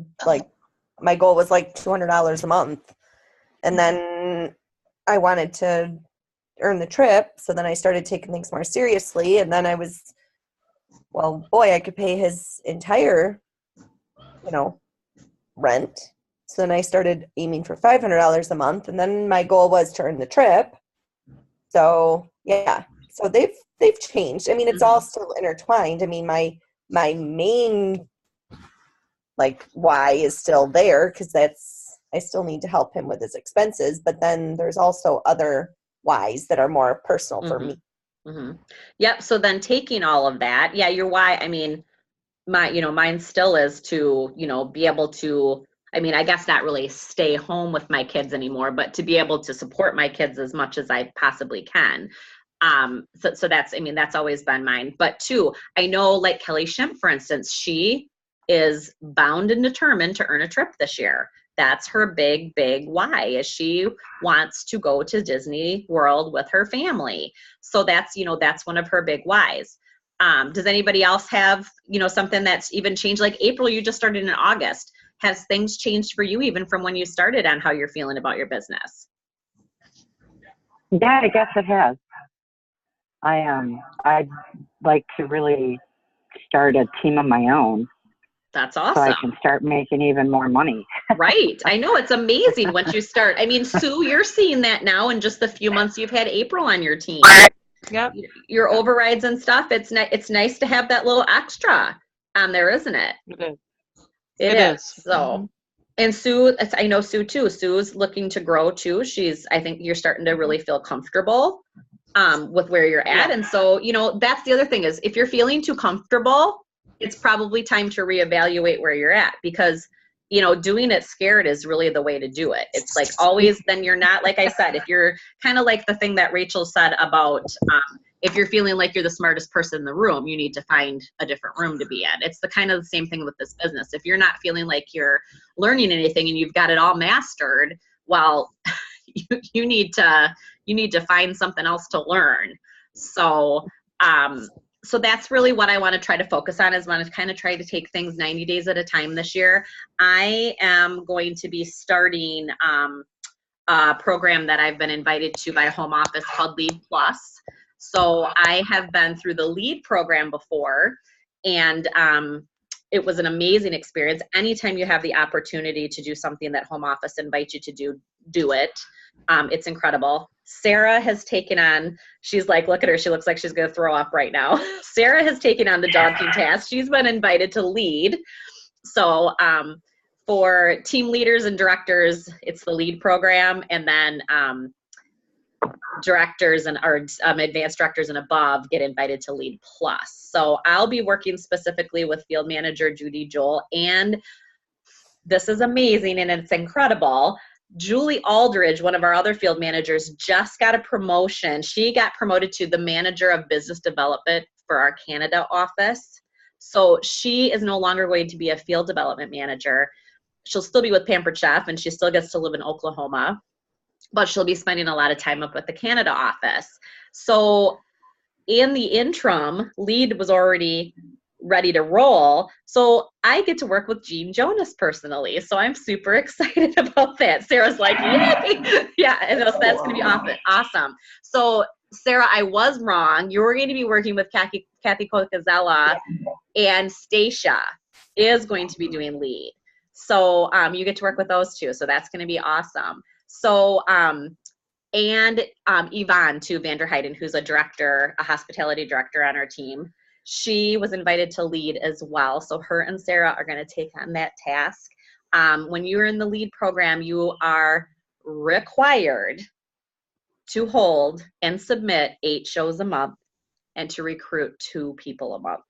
my goal was like $200 a month. And then I wanted to earn the trip. So then I started taking things more seriously. And then I was well, boy, I could pay his entire, rent. So then I started aiming for $500 a month, and then my goal was to earn the trip. So yeah, so they've changed. I mean, it's all still intertwined. I mean, my main why is still there, because I still need to help him with his expenses. But then there's also other whys that are more personal for me. Mm-hmm. Yep. So then taking all of that, your why, I mean, mine still is to, be able to, I mean, I guess not really stay home with my kids anymore, but to be able to support my kids as much as I possibly can. So that's, I mean, that's always been mine. But two, I know like Kelly Schimpf, for instance, she is bound and determined to earn a trip this year. That's her big why, is she wants to go to Disney World with her family. So that's, that's one of her big whys. Does anybody else have, something that's even changed? Like April, you just started in August. Has things changed for you even from when you started on how you're feeling about your business? Yeah, I guess it has. I'd like to really start a team of my own. That's awesome. So I can start making even more money. Right. I know, it's amazing once you start. I mean, Sue, you're seeing that now in just the few months you've had April on your team. Yep. Your overrides and stuff. It's nice to have that little extra on there, isn't it? It is. It is. So, and Sue, I know Sue too. Sue's looking to grow too. I think you're starting to really feel comfortable with where you're at. And so, that's the other thing is if you're feeling too comfortable, it's probably time to reevaluate where you're at, because, doing it scared is really the way to do it. It's like always, then you're not, like I said, if you're kind of like the thing that Rachel said about, if you're feeling like you're the smartest person in the room, you need to find a different room to be in. It's the kind of the same thing with this business. If you're not feeling like you're learning anything and you've got it all mastered, well, you need to find something else to learn. So, so that's really what I want to try to focus on, is want to kind of try to take things 90 days at a time this year. I am going to be starting a program that I've been invited to by a home office called Lead Plus. So I have been through the Lead program before, and it was an amazing experience. Anytime you have the opportunity to do something that home office invites you to do it. It's incredible. Sarah has taken on, she's like, look at her, she looks like she's going to throw up right now. Sarah has taken on the daunting task. She's been invited to lead. So for team leaders and directors, it's the Lead program, and then directors and advanced directors and above get invited to Lead Plus. So I'll be working specifically with field manager Judy Joel, and this is amazing and it's incredible. Julie Aldridge, one of our other field managers, just got a promotion. She got promoted to the manager of business development for our Canada office. So she is no longer going to be a field development manager. She'll still be with Pampered Chef, and she still gets to live in Oklahoma, but she'll be spending a lot of time up at the Canada office. So in the interim, Lead was already ready to roll. So I get to work with Jean Jonas personally. So I'm super excited about that. Sarah's like, yay! Yeah, and that's going to be awesome. So Sarah, I was wrong. You're going to be working with Kathy Cocazella, and Stacia is going to be doing Lead. So you get to work with those two. So that's going to be awesome. So, and Yvonne too, Vanderheiden, who's a hospitality director on our team. She was invited to Lead as well. So her and Sarah are going to take on that task. When you're in the Lead program, you are required to hold and submit 8 shows a month and to recruit 2 people a month.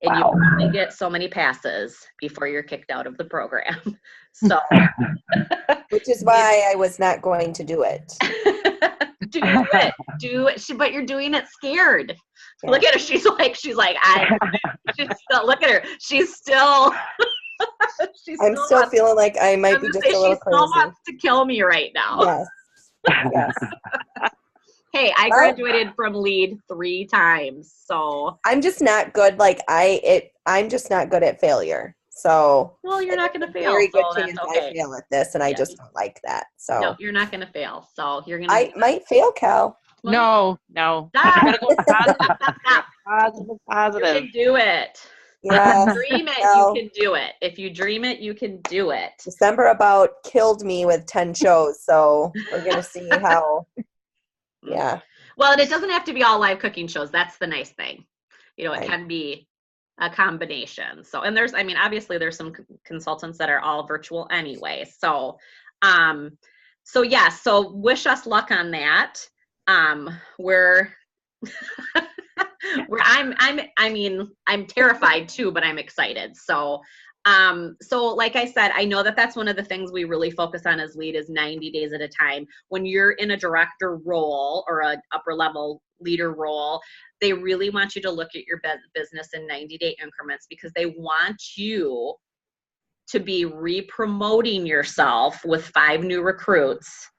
And you only get so many passes before you're kicked out of the program. So, which is why I was not going to do it. Do it. But you're doing it scared. Yeah. Look at her. She's like, she's still, look at her. She's still, I'm still feeling like I might be just a little crazy. She still wants to kill me right now. Yes. Yes. Hey, I graduated from Lead 3 times, so I'm just not good. I'm just not good at failure. So well, you're not going to fail. Very good so chance okay. I fail at this, and I just don't like that. So no, you're not going to fail. So you're going to. I might fail, Cal. No. Stop. Gotta go Stop. Positive. You can do it. Yeah. Dream it, Well, you can do it. If you dream it, you can do it. December about killed me with 10 shows, so we're gonna see how. Yeah. Well, and it doesn't have to be all live cooking shows. That's the nice thing. You know, it Right. can be a combination. So, and there's, I mean, obviously there's some consultants that are all virtual anyway. So, yeah, so wish us luck on that. We're, I'm terrified too, but I'm excited. So, like I said, I know that that's one of the things we really focus on as lead is 90 days at a time. When you're in a director role or an upper level leader role, they really want you to look at your business in 90-day increments because they want you to be re-promoting yourself with 5 new recruits,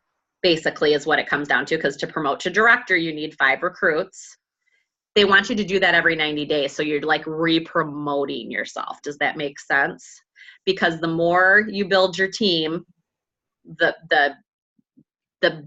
basically is what it comes down to, because to promote to director, you need 5 recruits. They want you to do that every 90 days. So you're like re-promoting yourself. Does that make sense? Because the more you build your team, the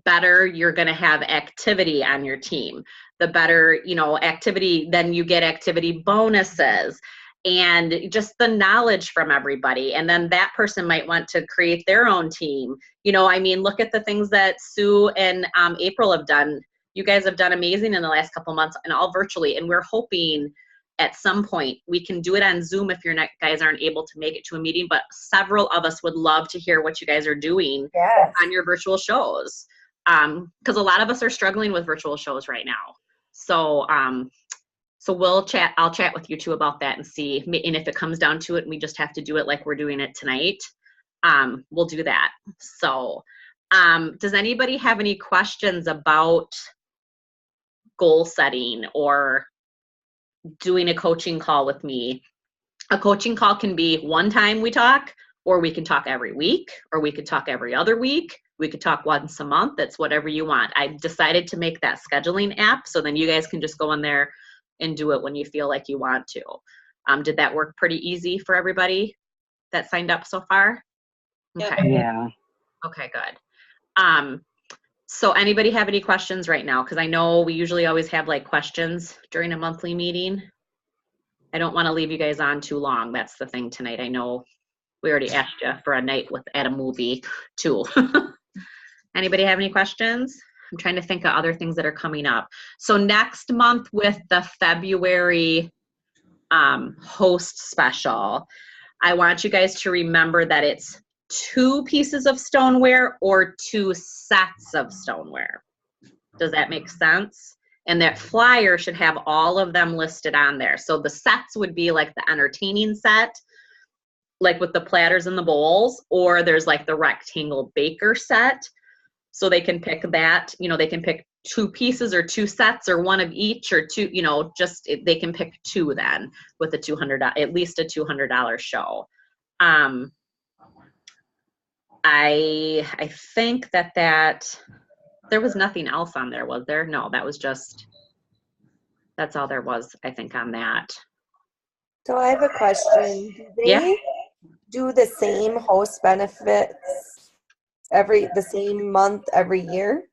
better you're going to have activity on your team. The better, activity, then you get activity bonuses and just the knowledge from everybody. And then that person might want to create their own team. Look at the things that Sue and April have done. You guys have done amazing in the last couple months and all virtually. And we're hoping at some point we can do it on Zoom if your guys aren't able to make it to a meeting, but several of us would love to hear what you guys are doing on your virtual shows. Because a lot of us are struggling with virtual shows right now. So we'll chat. I'll chat with you too about that and see. And if it comes down to it and we just have to do it like we're doing it tonight, we'll do that. So does anybody have any questions about goal setting or doing a coaching call with me? A coaching call can be one time we talk, or we can talk every week, or we could talk every other week. We could talk once a month. It's whatever you want. I decided to make that scheduling app so then you guys can just go in there and do it when you feel like you want to. Did that work pretty easy for everybody that signed up so far? Okay. Yeah. Okay, good. So anybody have any questions right now? Because I know we usually always have like questions during a monthly meeting. I don't want to leave you guys on too long. That's the thing tonight. I know we already asked you for a night at a movie too. Anybody have any questions? I'm trying to think of other things that are coming up. So next month with the February host special, I want you guys to remember that it's 2 pieces of stoneware or 2 sets of stoneware. Does that make sense? And that flyer should have all of them listed on there. So the sets would be like the entertaining set, like with the platters and the bowls, or there's like the rectangle baker set. So they can pick that, they can pick 2 pieces or 2 sets or 1 of each or 2, they can pick 2 then with at least a $200 show. I think that there was nothing else on there, was there? No, that's all there was, I think, on that. So I have a question. Do they do the same host benefits the same month every year?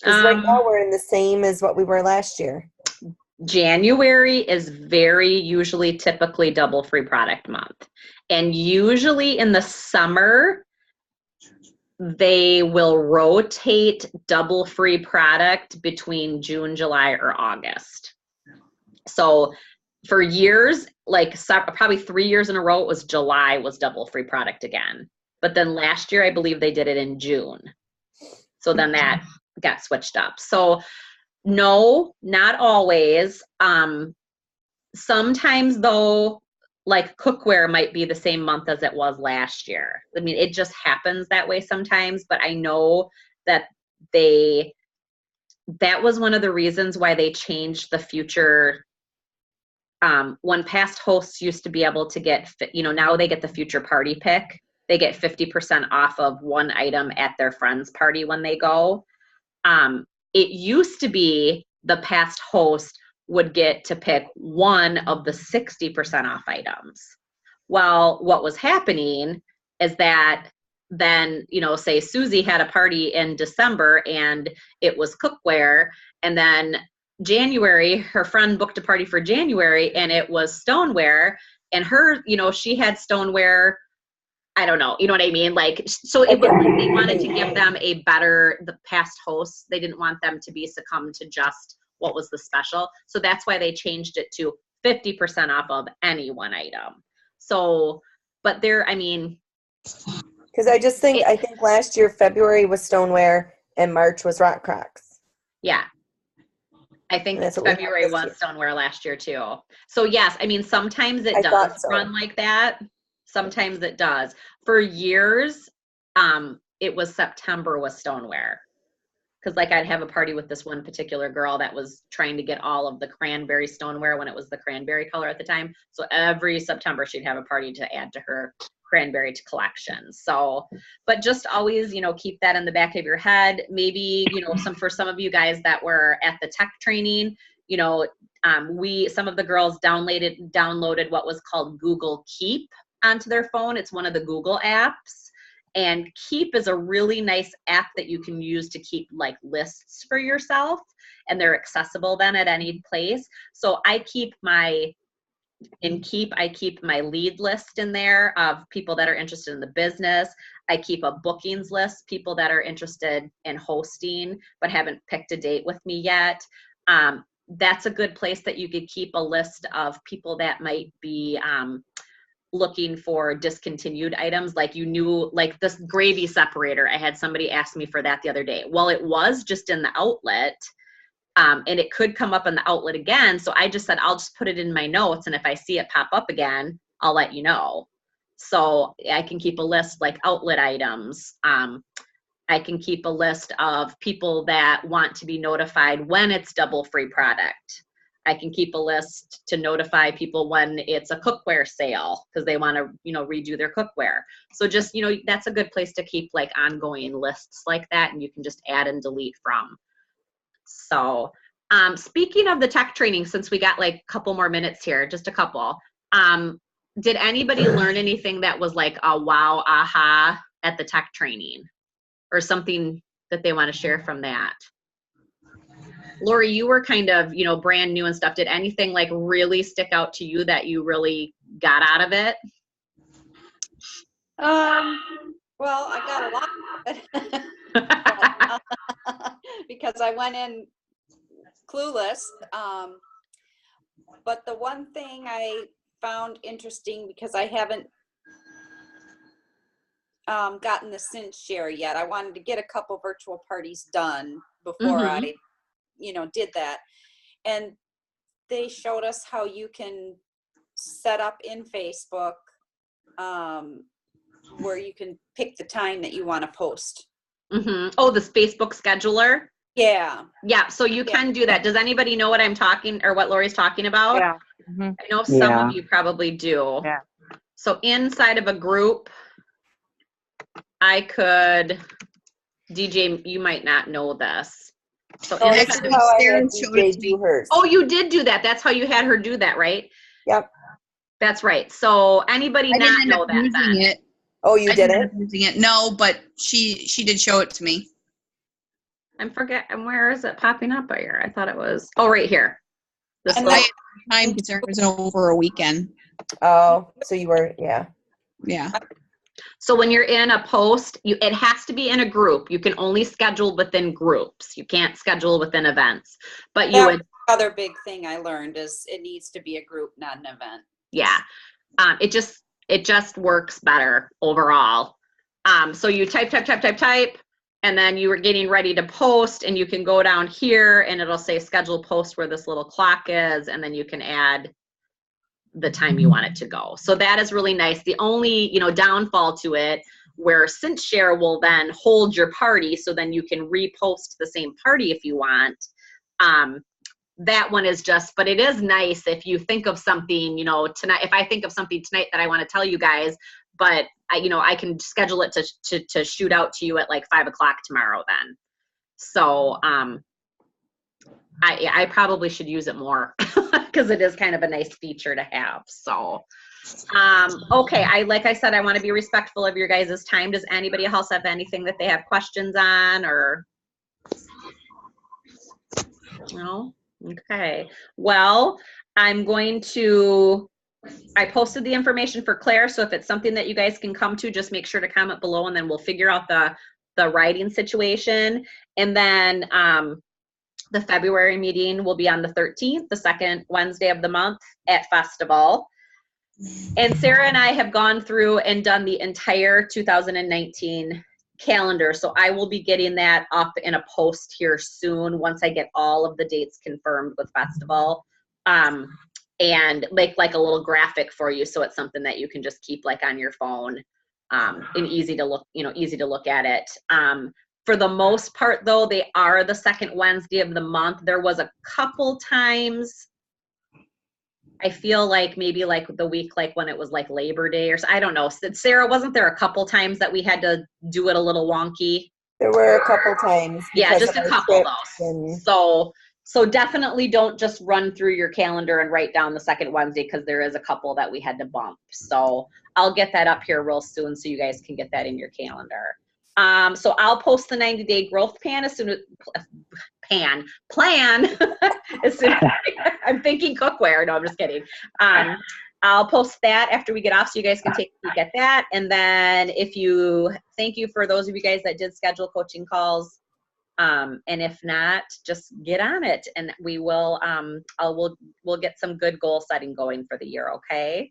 Because right now we're in the same as what we were last year. January is typically double free product month. And usually in the summer, they will rotate double free product between June, July, or August. So for years, like probably 3 years in a row, it was July was double free product again. But then last year, I believe they did it in June. So then that got switched up. So no, not always. Sometimes though, like cookware might be the same month as it was last year. I mean, it just happens that way sometimes, but I know that that was one of the reasons why they changed the future. When past hosts used to be able to get, now they get the future party pick. They get 50% off of one item at their friend's party when they go. It used to be the past host would get to pick one of the 60% off items. Well, what was happening is that then, say Susie had a party in December and it was cookware, and then January, her friend booked a party for January, and it was stoneware, and her, she had stoneware. I don't know, you know what I mean? Like, so it was like they wanted to give them the past hosts, they didn't want them to be succumbed to just what was the special. So that's why they changed it to 50% off of any one item. So, but because I think last year, February was stoneware and March was rock crocks. Yeah. I think February was stoneware last year too. So yes, sometimes it does run like that. Sometimes it does. For years, it was September was stoneware. Because like I'd have a party with this one particular girl that was trying to get all of the cranberry stoneware when it was the cranberry color at the time. So every September she'd have a party to add to her cranberry collection. So, but just always, keep that in the back of your head. Maybe, for some of you guys that were at the tech training, some of the girls downloaded what was called Google Keep onto their phone. It's one of the Google apps. And Keep is a really nice app that you can use to keep like lists for yourself, and they're accessible then at any place. So I keep my lead list in there of people that are interested in the business. I keep a bookings list, people that are interested in hosting but haven't picked a date with me yet. That's a good place that you could keep a list of people that might be looking for discontinued items. Like like this gravy separator. I had somebody ask me for that the other day. Well, it was just in the outlet. And it could come up in the outlet again. So I just said, I'll just put it in my notes. And if I see it pop up again, I'll let you know. So I can keep a list like outlet items. I can keep a list of people that want to be notified when it's double free product. I can keep a list to notify people when it's a cookware sale because they want to, redo their cookware. So just, that's a good place to keep like ongoing lists like that. And you can just add and delete from. So speaking of the tech training, since we got like a couple more minutes here, just a couple, did anybody learn anything that was like a wow, aha at the tech training or something that they want to share from that? Lori, you were kind of, brand new and stuff. Did anything like really stick out to you that you really got out of it? Well, I got a lot of it. Because I went in clueless. But the one thing I found interesting, because I haven't gotten the cinch share yet. I wanted to get a couple virtual parties done before I did that. And they showed us how you can set up in Facebook where you can pick the time that you want to post. Oh, the Facebook scheduler? Yeah. Yeah, so you can do that. Does anybody know what I'm talking or what Lori's talking about? Yeah. I know some of you probably do. Yeah. So inside of a group, I could, DJ, you might not know this. So Actually, Sarah showed it to me. Oh, you did do that. That's how you had her do that, right? Yep. That's right. So anybody not know that using it. Oh, you didn't? End up using it. No, but she did show it to me. I'm forgetting, where is it popping up here? I thought it was, right here. This I had time because it was over a weekend. Oh, so you were, yeah. Yeah. So when you're in a post, it has to be in a group. You can only schedule within groups. You can't schedule within events. But you would. Other big thing I learned is it needs to be a group, not an event. Yeah. It just works better overall. So you type, and then you were getting ready to post, and you can go down here and it'll say schedule post where this little clock is, and then you can add the time you want it to go. So that is really nice. The only, downfall to it, where Cinch Share will then hold your party, so then you can repost the same party if you want. That one is just, but it is nice if you think of something, tonight, if I think of something tonight that I want to tell you guys, but I can schedule it to shoot out to you at like 5 o'clock tomorrow then. So, I probably should use it more because it is kind of a nice feature to have. So, okay. Like I said, I want to be respectful of your guys' time. Does anybody else have anything that they have questions on or no? Okay. Well, I posted the information for Claire, so if it's something that you guys can come to, just make sure to comment below, and then we'll figure out the writing situation. And then the February meeting will be on the 13th, the second Wednesday of the month at Festival. And Sarah and I have gone through and done the entire 2019 calendar. So I will be getting that up in a post here soon once I get all of the dates confirmed with Festival. And make like a little graphic for you, so it's something that you can just keep like on your phone, and easy to look at it. For the most part though, they are the second Wednesday of the month. There was a couple times I feel like maybe like the week, like when it was like Labor Day or I don't know. Sarah, wasn't there a couple times that we had to do it a little wonky? There were a couple times. Yeah, just a couple and... though. So definitely don't just run through your calendar and write down the second Wednesday, because there is a couple that we had to bump. So I'll get that up here real soon so you guys can get that in your calendar. So I'll post the 90-day growth plan as soon as as soon as I'm thinking cookware. No, I'm just kidding. I'll post that after we get off, so you guys can take a peek at that. And then thank you for those of you guys that did schedule coaching calls. And if not, just get on it, and we will, we'll get some good goal setting going for the year. Okay.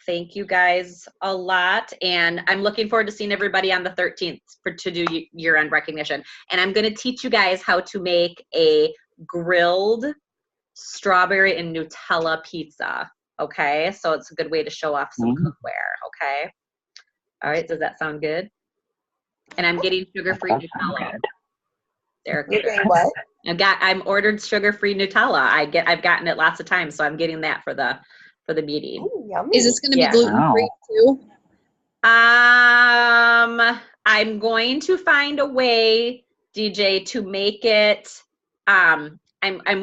Thank you guys a lot. And I'm looking forward to seeing everybody on the 13th to do year-end recognition. And I'm going to teach you guys how to make a grilled strawberry and Nutella pizza. Okay. So it's a good way to show off some cookware. Okay. All right. Does that sound good? And I'm getting sugar-free Nutella. You're doing what? I'm ordered sugar-free Nutella. I've gotten it lots of times, so I'm getting that for the meeting. Ooh, yummy. Is this going to be gluten-free too? I'm going to find a way, DJ, to make it. I'm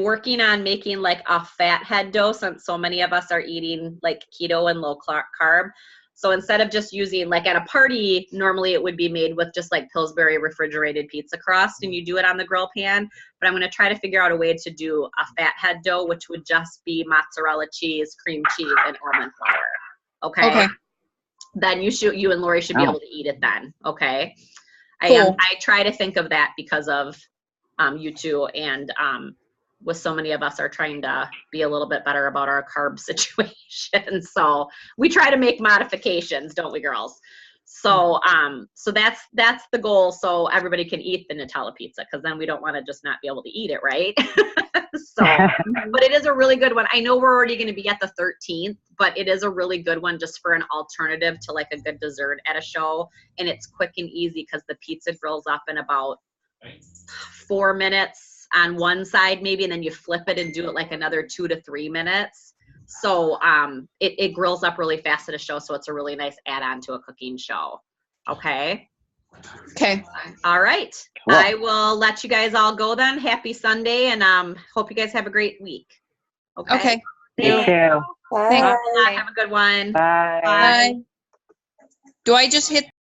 working on making like a fathead dough, since so many of us are eating like keto and low carb. So instead of just using, like at a party, normally it would be made with just like Pillsbury refrigerated pizza crust, and you do it on the grill pan. But I'm going to try to figure out a way to do a fathead dough, which would just be mozzarella cheese, cream cheese, and almond flour. Okay. Then you and Lori should be able to eat it then. Okay. Cool. I try to think of that because of you two, and with so many of us are trying to be a little bit better about our carb situation. So we try to make modifications, don't we, girls? So so that's the goal, so everybody can eat the Nutella pizza, because then we don't want to just not be able to eat it, right? So, but it is a really good one. I know we're already going to be at the 13th, but it is a really good one just for an alternative to like a good dessert at a show. And it's quick and easy because the pizza grills up in about 4 minutes on one side maybe, and then you flip it and do it like another 2 to 3 minutes. So it grills up really fast at a show, so it's a really nice add-on to a cooking show. Okay. All right. Cool. I will let you guys all go then. Happy Sunday, and hope you guys have a great week. Okay. You too. Bye. Thanks a lot. Have a good one. Bye. Bye. Do I just hit